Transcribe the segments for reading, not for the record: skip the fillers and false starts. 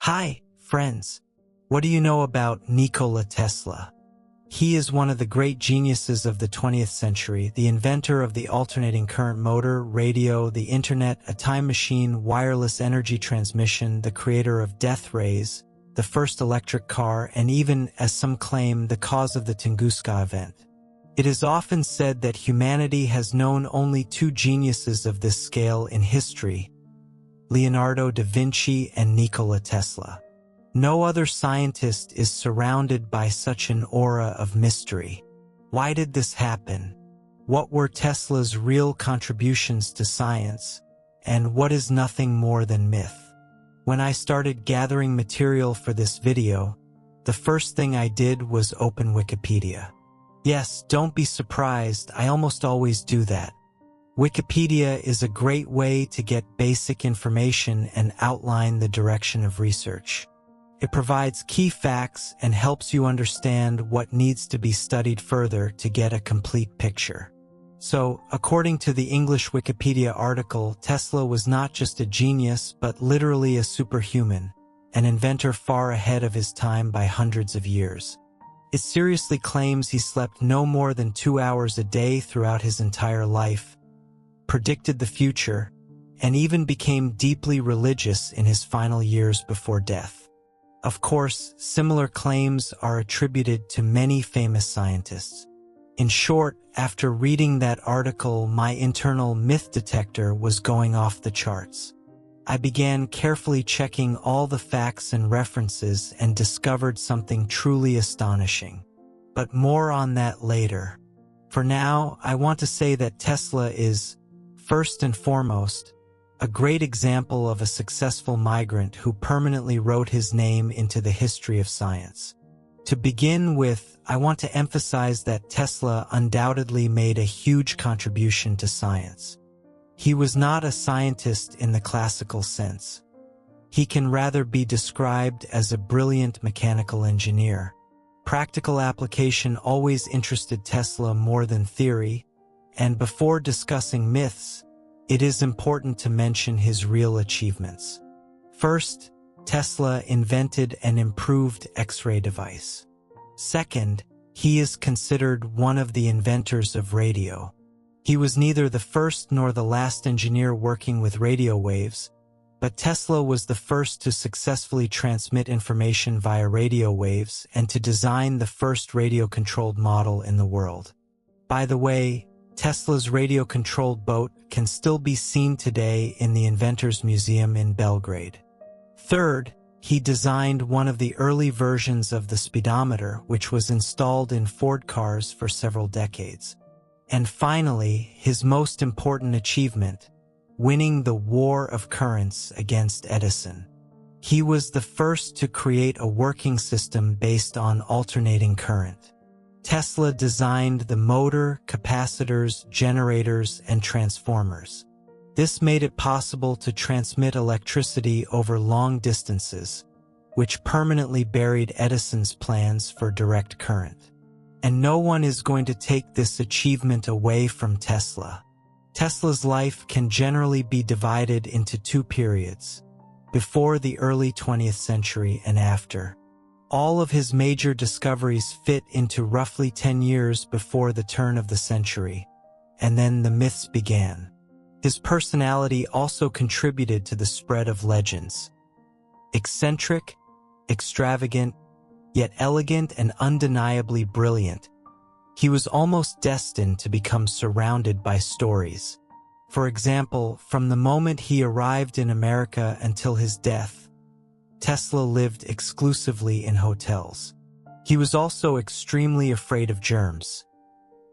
Hi, friends. What do you know about Nikola Tesla? He is one of the great geniuses of the 20th century, the inventor of the alternating current motor, radio, the internet, a time machine, wireless energy transmission, the creator of death rays, the first electric car, and even, as some claim, the cause of the Tunguska event. It is often said that humanity has known only two geniuses of this scale in history: Leonardo da Vinci and Nikola Tesla. No other scientist is surrounded by such an aura of mystery. Why did this happen? What were Tesla's real contributions to science? And what is nothing more than myth? When I started gathering material for this video, the first thing I did was open Wikipedia. Yes, don't be surprised, I almost always do that. Wikipedia is a great way to get basic information and outline the direction of research. It provides key facts and helps you understand what needs to be studied further to get a complete picture. So, according to the English Wikipedia article, Tesla was not just a genius, but literally a superhuman, an inventor far ahead of his time by hundreds of years. It seriously claims he slept no more than 2 hours a day throughout his entire life, predicted the future, and even became deeply religious in his final years before death. Of course, similar claims are attributed to many famous scientists. In short, after reading that article, my internal myth detector was going off the charts. I began carefully checking all the facts and references and discovered something truly astonishing. But more on that later. For now, I want to say that Tesla is, first and foremost, a great example of a successful migrant who permanently wrote his name into the history of science. To begin with, I want to emphasize that Tesla undoubtedly made a huge contribution to science. He was not a scientist in the classical sense. He can rather be described as a brilliant mechanical engineer. Practical application always interested Tesla more than theory, and before discussing myths, it is important to mention his real achievements. First, Tesla invented an improved X-ray device. Second, he is considered one of the inventors of radio. He was neither the first nor the last engineer working with radio waves, but Tesla was the first to successfully transmit information via radio waves and to design the first radio-controlled model in the world. By the way, Tesla's radio-controlled boat can still be seen today in the Inventors Museum in Belgrade. Third, he designed one of the early versions of the speedometer, which was installed in Ford cars for several decades. And finally, his most important achievement, winning the war of currents against Edison. He was the first to create a working system based on alternating current. Tesla designed the motor, capacitors, generators, and transformers. This made it possible to transmit electricity over long distances, which permanently buried Edison's plans for direct current. And no one is going to take this achievement away from Tesla. Tesla's life can generally be divided into two periods: before the early 20th century and after. All of his major discoveries fit into roughly 10 years before the turn of the century, and then the myths began. His personality also contributed to the spread of legends. Eccentric, extravagant, yet elegant and undeniably brilliant, he was almost destined to become surrounded by stories. For example, from the moment he arrived in America until his death, Tesla lived exclusively in hotels. He was also extremely afraid of germs.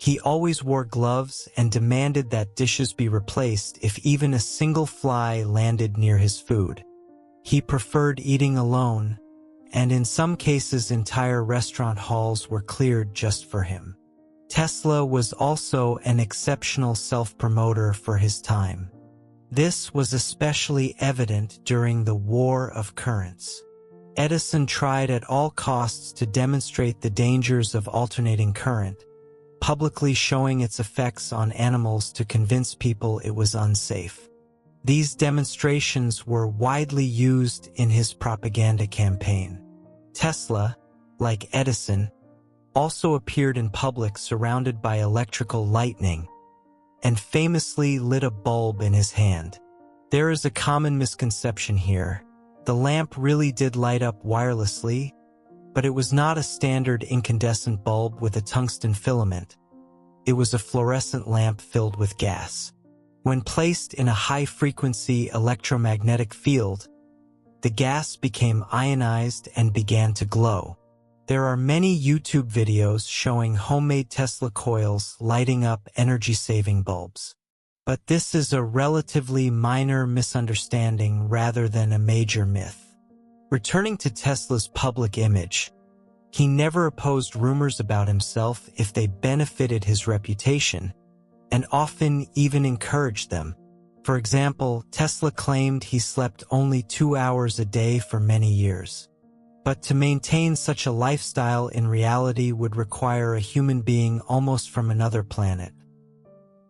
He always wore gloves and demanded that dishes be replaced if even a single fly landed near his food. He preferred eating alone, and in some cases entire restaurant halls were cleared just for him. Tesla was also an exceptional self-promoter for his time. This was especially evident during the War of Currents. Edison tried at all costs to demonstrate the dangers of alternating current, publicly showing its effects on animals to convince people it was unsafe. These demonstrations were widely used in his propaganda campaign. Tesla, like Edison, also appeared in public surrounded by electrical lightning and famously lit a bulb in his hand. There is a common misconception here. The lamp really did light up wirelessly, but it was not a standard incandescent bulb with a tungsten filament. It was a fluorescent lamp filled with gas. When placed in a high-frequency electromagnetic field, the gas became ionized and began to glow. There are many YouTube videos showing homemade Tesla coils lighting up energy-saving bulbs. But this is a relatively minor misunderstanding rather than a major myth. Returning to Tesla's public image, he never opposed rumors about himself if they benefited his reputation, and often even encouraged them. For example, Tesla claimed he slept only 2 hours a day for many years. But to maintain such a lifestyle in reality would require a human being almost from another planet.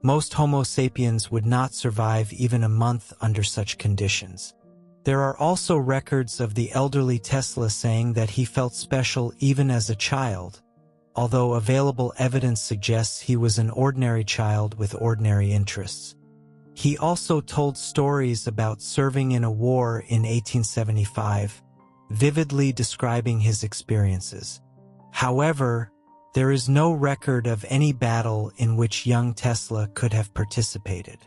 Most Homo sapiens would not survive even a month under such conditions. There are also records of the elderly Tesla saying that he felt special even as a child, although available evidence suggests he was an ordinary child with ordinary interests. He also told stories about serving in a war in 1875, vividly describing his experiences. However, there is no record of any battle in which young Tesla could have participated.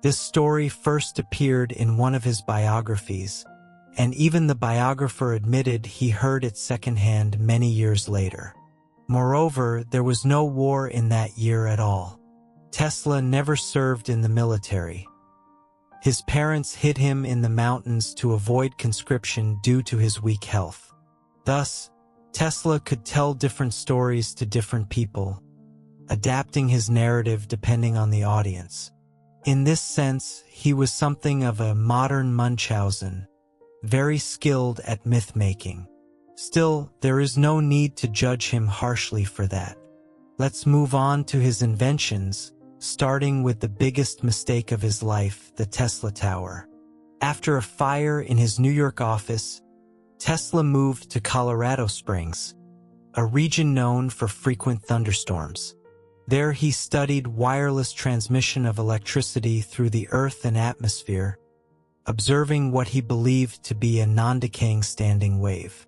This story first appeared in one of his biographies, and even the biographer admitted he heard it secondhand many years later. Moreover, there was no war in that year at all. Tesla never served in the military. His parents hid him in the mountains to avoid conscription due to his weak health. Thus, Tesla could tell different stories to different people, adapting his narrative depending on the audience. In this sense, he was something of a modern Munchausen, very skilled at myth-making. Still, there is no need to judge him harshly for that. Let's move on to his inventions, starting with the biggest mistake of his life, the Tesla Tower. After a fire in his New York office, Tesla moved to Colorado Springs, a region known for frequent thunderstorms. There he studied wireless transmission of electricity through the earth and atmosphere, observing what he believed to be a non-decaying standing wave.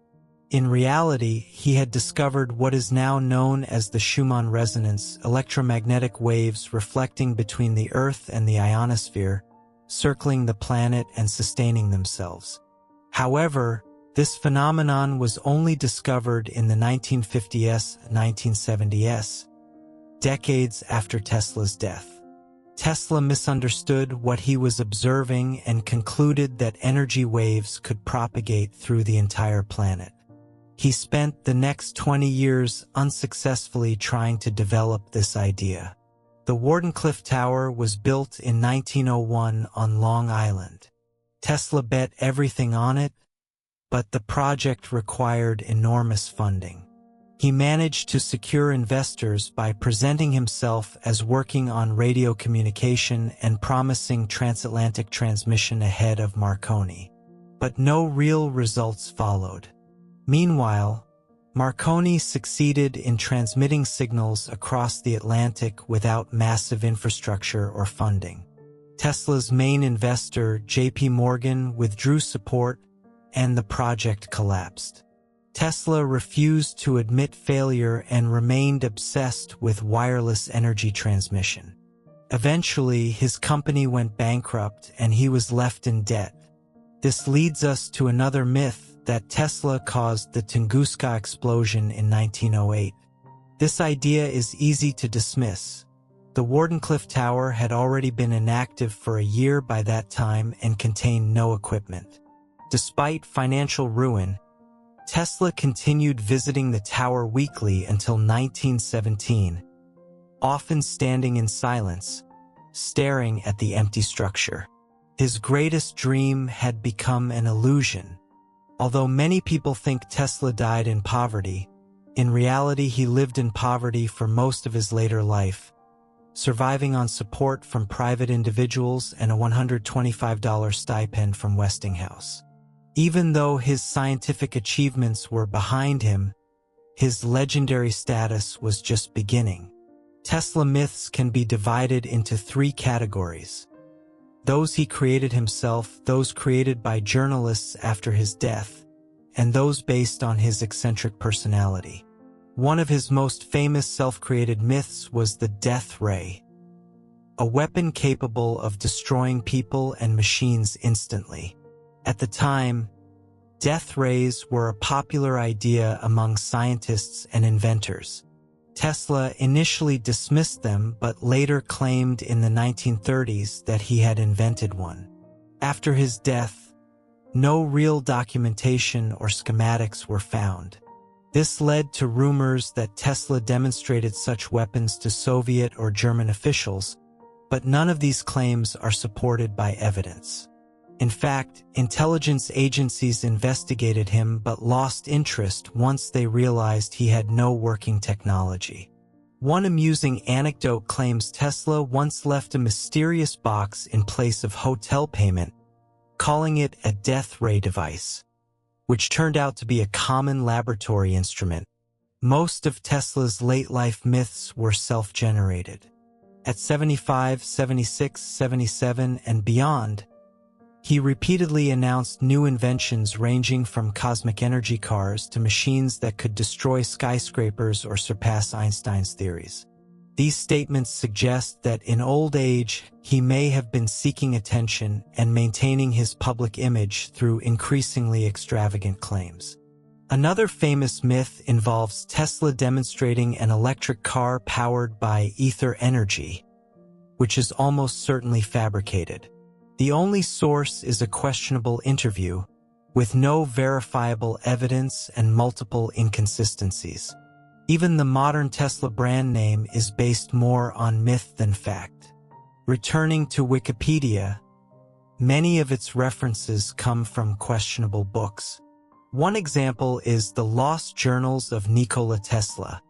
In reality, he had discovered what is now known as the Schumann resonance, electromagnetic waves reflecting between the Earth and the ionosphere, circling the planet and sustaining themselves. However, this phenomenon was only discovered in the 1950s, 1970s, decades after Tesla's death. Tesla misunderstood what he was observing and concluded that energy waves could propagate through the entire planet. He spent the next 20 years unsuccessfully trying to develop this idea. The Wardenclyffe Tower was built in 1901 on Long Island. Tesla bet everything on it, but the project required enormous funding. He managed to secure investors by presenting himself as working on radio communication and promising transatlantic transmission ahead of Marconi. But no real results followed. Meanwhile, Marconi succeeded in transmitting signals across the Atlantic without massive infrastructure or funding. Tesla's main investor, J.P. Morgan, withdrew support, and the project collapsed. Tesla refused to admit failure and remained obsessed with wireless energy transmission. Eventually, his company went bankrupt and he was left in debt. This leads us to another myth, that Tesla caused the Tunguska explosion in 1908. This idea is easy to dismiss. The Wardenclyffe Tower had already been inactive for a year by that time and contained no equipment. Despite financial ruin, Tesla continued visiting the tower weekly until 1917, often standing in silence, staring at the empty structure. His greatest dream had become an illusion. Although many people think Tesla died in poverty, in reality he lived in poverty for most of his later life, surviving on support from private individuals and a $125 stipend from Westinghouse. Even though his scientific achievements were behind him, his legendary status was just beginning. Tesla myths can be divided into three categories: those he created himself, those created by journalists after his death, and those based on his eccentric personality. One of his most famous self-created myths was the death ray, a weapon capable of destroying people and machines instantly. At the time, death rays were a popular idea among scientists and inventors. Tesla initially dismissed them but later claimed in the 1930s that he had invented one. After his death, no real documentation or schematics were found. This led to rumors that Tesla demonstrated such weapons to Soviet or German officials, but none of these claims are supported by evidence. In fact, intelligence agencies investigated him but lost interest once they realized he had no working technology. One amusing anecdote claims Tesla once left a mysterious box in place of hotel payment, calling it a death ray device, which turned out to be a common laboratory instrument. Most of Tesla's late-life myths were self-generated. At 75, 76, 77, and beyond, he repeatedly announced new inventions ranging from cosmic energy cars to machines that could destroy skyscrapers or surpass Einstein's theories. These statements suggest that in old age, he may have been seeking attention and maintaining his public image through increasingly extravagant claims. Another famous myth involves Tesla demonstrating an electric car powered by ether energy, which is almost certainly fabricated. The only source is a questionable interview, with no verifiable evidence and multiple inconsistencies. Even the modern Tesla brand name is based more on myth than fact. Returning to Wikipedia, many of its references come from questionable books. One example is The Lost Journals of Nikola Tesla,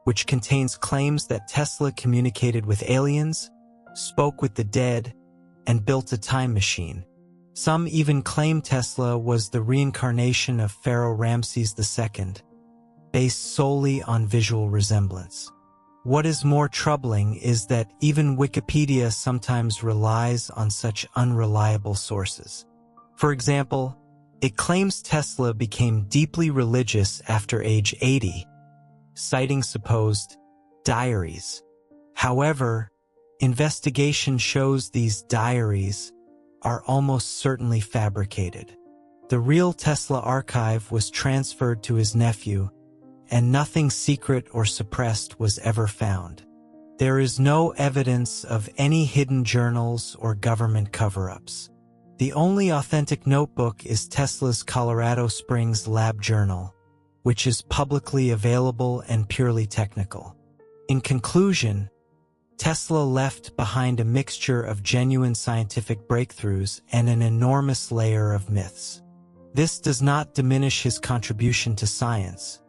which contains claims that Tesla communicated with aliens, spoke with the dead, and built a time machine. Some even claim Tesla was the reincarnation of Pharaoh Ramses II, based solely on visual resemblance. What is more troubling is that even Wikipedia sometimes relies on such unreliable sources. For example, it claims Tesla became deeply religious after age 80, citing supposed diaries. However, investigation shows these diaries are almost certainly fabricated. The real Tesla archive was transferred to his nephew, and nothing secret or suppressed was ever found. There is no evidence of any hidden journals or government cover-ups. The only authentic notebook is Tesla's Colorado Springs lab journal, which is publicly available and purely technical. In conclusion, Tesla left behind a mixture of genuine scientific breakthroughs and an enormous layer of myths. This does not diminish his contribution to science.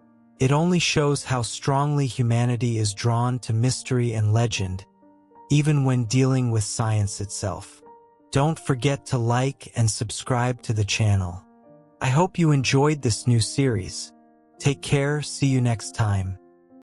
It only shows how strongly humanity is drawn to mystery and legend, even when dealing with science itself. Don't forget to like and subscribe to the channel. I hope you enjoyed this new series. Take care, see you next time.